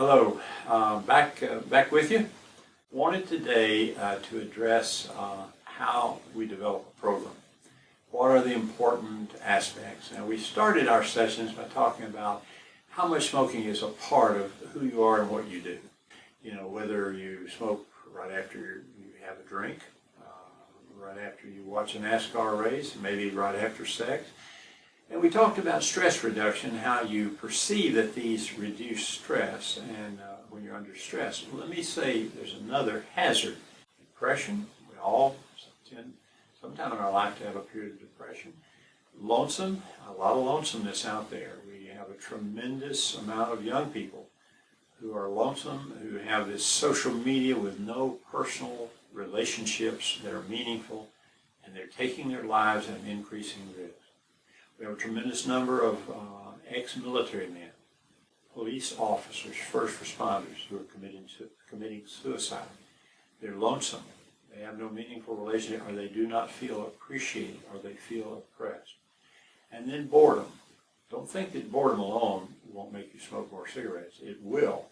Hello, back with you. Wanted today to address how we develop a program. What are the important aspects? Now, we started our sessions by talking about how much smoking is a part of who you are and what you do. You know, whether you smoke right after you have a drink, right after you watch a NASCAR race, maybe right after sex. And we talked about stress reduction, how you perceive that these reduce stress and when you're under stress. Well, let me say there's another hazard. Depression. We all tend sometime in our life to have a period of depression. Lonesome. A lot of lonesomeness out there. We have a tremendous amount of young people who are lonesome, who have this social media with no personal relationships that are meaningful, and they're taking their lives at an increasing risk. We have a tremendous number of ex-military men, police officers, first responders who are committing suicide. They're lonesome. They have no meaningful relationship, or they do not feel appreciated, or they feel oppressed. And then boredom. Don't think that boredom alone won't make you smoke more cigarettes. It will.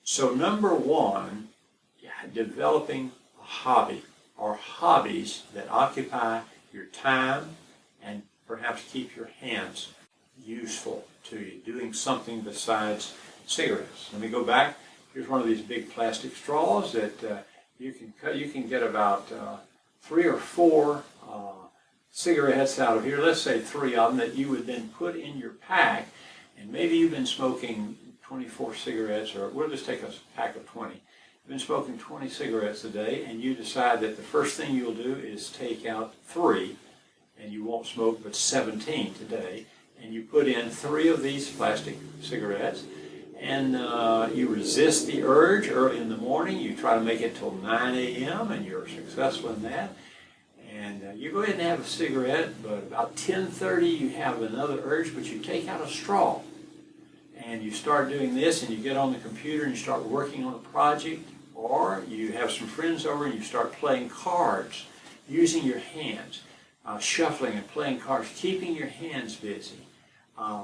So number one, developing a hobby, or hobbies that occupy your time and perhaps keep your hands useful to you, doing something besides cigarettes. Let me go back. Here's one of these big plastic straws that you can cut. You can get about 3 or 4 cigarettes out of here. Let's say 3 of them that you would then put in your pack. And maybe you've been smoking 24 cigarettes, or we'll just take a pack of 20. You've been smoking 20 cigarettes a day, and you decide that the first thing you'll do is take out 3. And you won't smoke but 17 today, and you put in 3 of these plastic cigarettes, and you resist the urge early in the morning. You try to make it till 9 a.m., and you're successful in that. And you go ahead and have a cigarette, but about 10:30 you have another urge, but you take out a straw. And you start doing this, and you get on the computer and you start working on a project, or you have some friends over and you start playing cards using your hands. Shuffling and playing cards, keeping your hands busy,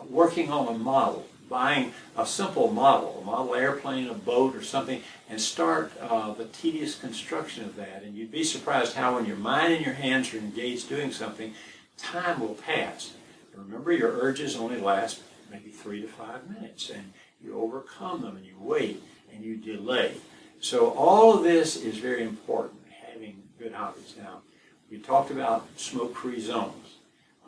working on a model, buying a simple model, a model airplane, a boat, or something, and start the tedious construction of that. And you'd be surprised how when your mind and your hands are engaged doing something, time will pass. And remember, your urges only last maybe 3 to 5 minutes, and you overcome them, and you wait, and you delay. So all of this is very important, having good hobbies. Now, we talked about smoke-free zones.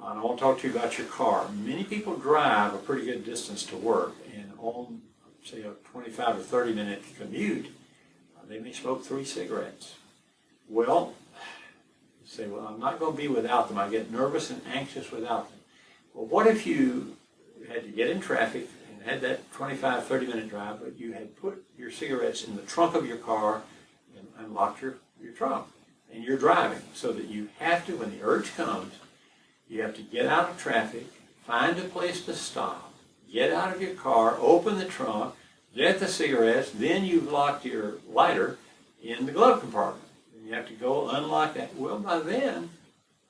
I want to talk to you about your car. Many people drive a pretty good distance to work, and on, say, a 25 or 30-minute commute, they may smoke 3 cigarettes. Well, you say, well, I'm not going to be without them. I get nervous and anxious without them. Well, what if you had to get in traffic and had that 25, 30-minute drive, but you had put your cigarettes in the trunk of your car and locked your trunk? And you're driving, so that you have to, when the urge comes, you have to get out of traffic, find a place to stop, get out of your car, open the trunk, get the cigarettes, then you've locked your lighter in the glove compartment. And you have to go unlock that. Well, by then,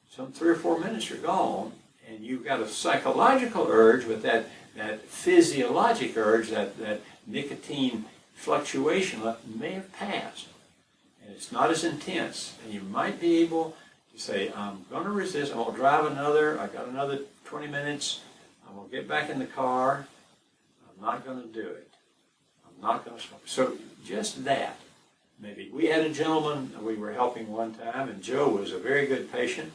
some 3 or 4 minutes are gone, and you've got a psychological urge, but that physiologic urge, that nicotine fluctuation may have passed. And it's not as intense, and you might be able to say, I'm going to resist, I'm going to drive I got another 20 minutes, I'm going to get back in the car, I'm not going to do it. I'm not going to smoke. So just that, maybe. We had a gentleman we were helping one time, and Joe was a very good patient,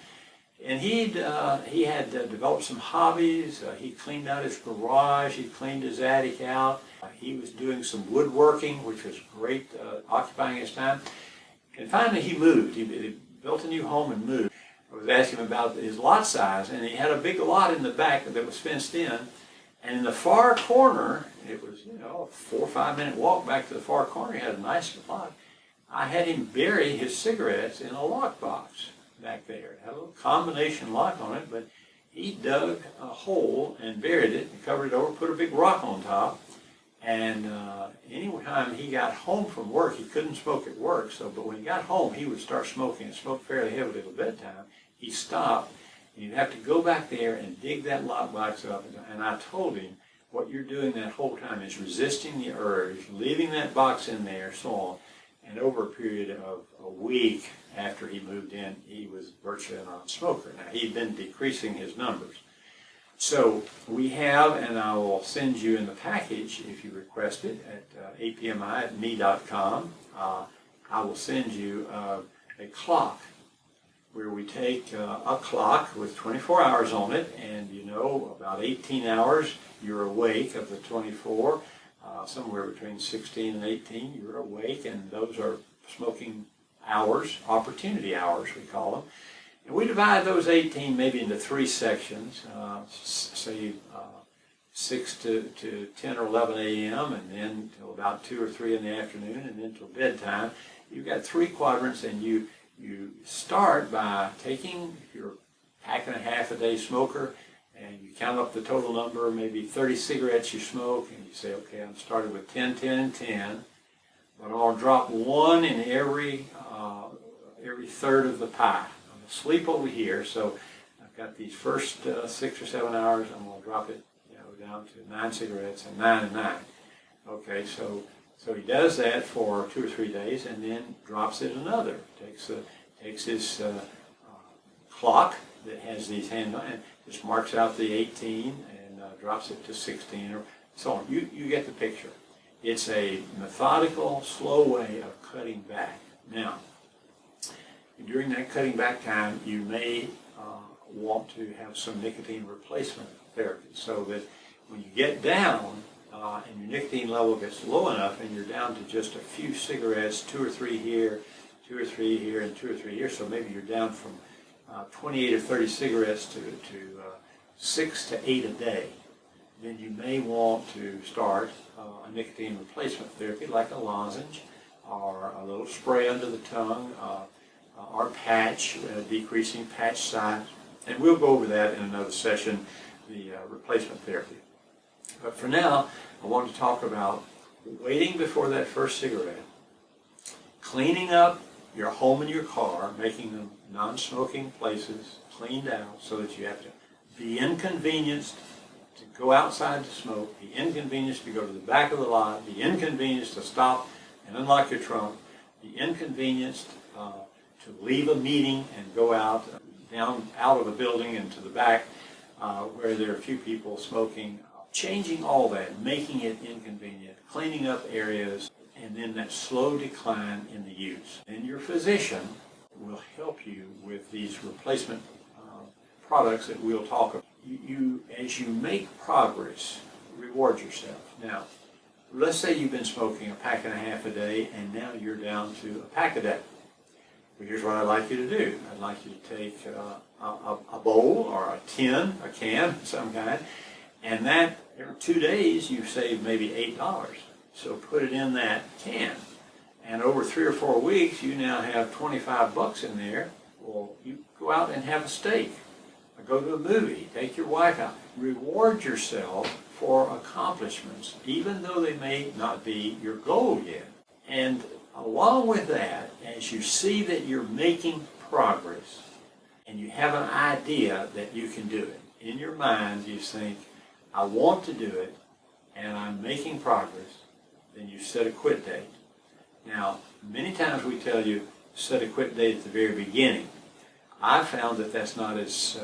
and he had developed some hobbies. He cleaned out his garage, he cleaned his attic out, he was doing some woodworking, which was great, occupying his time. And finally he moved. He built a new home and moved. I was asking him about his lot size, and he had a big lot in the back that was fenced in. And in the far corner, it was, a 4 or 5 minute walk back to the far corner. He had a nice lot. I had him bury his cigarettes in a lockbox back there. It had a little combination lock on it, but he dug a hole and buried it and covered it over, put a big rock on top. And anytime he got home from work, he couldn't smoke at work, but when he got home, he would start smoking and smoke fairly heavily till bedtime. He stopped, and you'd have to go back there and dig that lockbox up. And I told him, what you're doing that whole time is resisting the urge, leaving that box in there, so on. And over a period of a week after he moved in, he was virtually a non-smoker. Now, he'd been decreasing his numbers. So we have, and I will send you in the package if you request it at apmi@me.com. I will send you a clock where we take a clock with 24 hours on it, and you know about 18 hours you're awake of the 24, somewhere between 16 and 18 you're awake, and those are smoking hours, opportunity hours we call them. And we divide those 18 maybe into 3 sections, say 6 to 10 or 11 a.m. and then till about 2 or 3 in the afternoon and then till bedtime. You've got 3 quadrants, and you start by taking, if you're a pack and a half a day smoker, and you count up the total number, maybe 30 cigarettes you smoke, and you say, okay, I'm started with 10, 10, and 10, but I'll drop 1 in every third of the pie. I'm going to sleep over here, so I've got these first 6 or 7 hours, I'm going to drop it down to 9 cigarettes, and 9 and 9. Okay, so he does that for 2 or 3 days, and then drops it another. Takes his clock that has these hands on, and just marks out the 18 and drops it to 16 or so on. You get the picture. It's a methodical, slow way of cutting back. Now, during that cutting back time, you may want to have some nicotine replacement therapy, so that when you get down and your nicotine level gets low enough and you're down to just a few cigarettes, 2 or 3 here, 2 or 3 here, and 2 or 3 here, so maybe you're down from 28 or 30 cigarettes to 6 to 8 a day, then you may want to start a nicotine replacement therapy like a lozenge or a little spray under the tongue or patch, decreasing patch size. And we'll go over that in another session, the replacement therapy. But for now, I want to talk about waiting before that first cigarette, cleaning up your home and your car, making them non-smoking places cleaned out so that you have to be inconvenienced to go outside to smoke, be inconvenienced to go to the back of the lot, be inconvenienced to stop and unlock your trunk, be inconvenienced to leave a meeting and go out of a building and to the back where there are a few people smoking, changing all that, making it inconvenient, cleaning up areas, and then that slow decline in the use. And your physician will help you with these replacement products that we'll talk about. As you make progress, reward yourself. Now, let's say you've been smoking a pack and a half a day, and now you're down to a pack a day. Well, here's what I'd like you to do. I'd like you to take a bowl or a tin, a can of some kind, and that every 2 days you save maybe $8. So put it in that can. And over 3 or 4 weeks, you now have $25 in there. Well, you go out and have a steak. Or go to a movie. Take your wife out. Reward yourself for accomplishments, even though they may not be your goal yet. And along with that, as you see that you're making progress, and you have an idea that you can do it, in your mind you think, I want to do it, and I'm making progress, then you set a quit date. Now, many times we tell you, set a quit date at the very beginning. I found that that's not as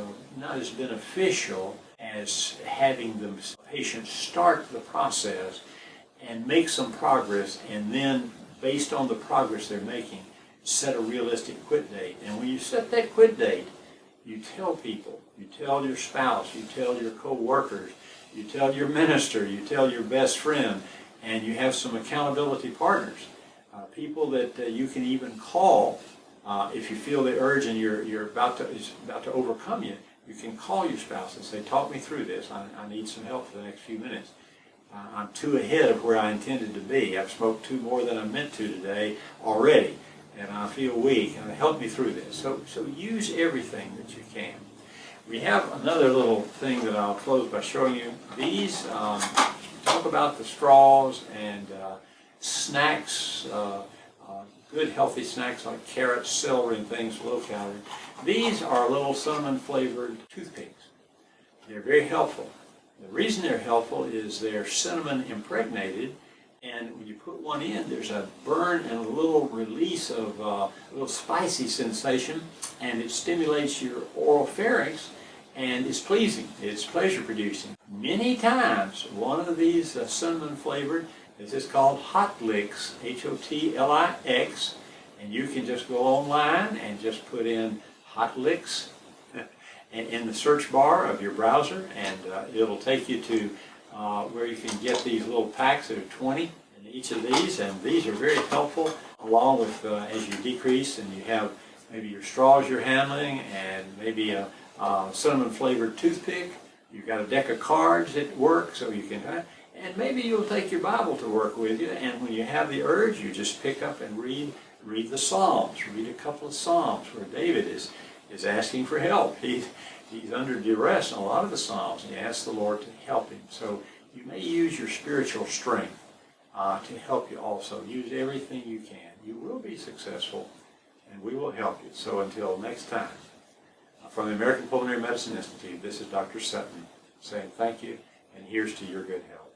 beneficial as having the patient start the process and make some progress, and then, based on the progress they're making, set a realistic quit date. And when you set that quit date, you tell people, you tell your spouse, you tell your co-workers, you tell your minister, you tell your best friend, and you have some accountability partners, people that you can even call if you feel the urge and it's about to overcome you. You can call your spouse and say, talk me through this. I need some help for the next few minutes. I'm 2 ahead of where I intended to be. I've smoked 2 more than I meant to today already, and I feel weak. Help me through this. So use everything that you can. We have another little thing that I'll close by showing you. These talk about the straws and snacks, good healthy snacks like carrots, celery, and things low calorie. These are little cinnamon flavored toothpicks. They're very helpful. The reason they're helpful is they're cinnamon impregnated, and when you put one in, there's a burn and a little release of a little spicy sensation, and it stimulates your oropharynx, and it's pleasing. It's pleasure producing. Many times, one of these cinnamon flavored is just called Hot Licks, Hotlix, and you can just go online and just put in Hot Licks in the search bar of your browser, and it'll take you to where you can get these little packs that are 20 in each of these, and these are very helpful along with as you decrease and you have maybe your straws you're handling and maybe a cinnamon flavored toothpick. You've got a deck of cards that work, so you can, and maybe you'll take your Bible to work with you, and when you have the urge, you just pick up and read the Psalms. Read a couple of Psalms where David is asking for help. He's under duress in a lot of the Psalms, and he asks the Lord to help him. So you may use your spiritual strength to help you also. Use everything you can. You will be successful, and we will help you. So until next time, from the American Pulmonary Medicine Institute, this is Dr. Sutton saying thank you, and here's to your good health.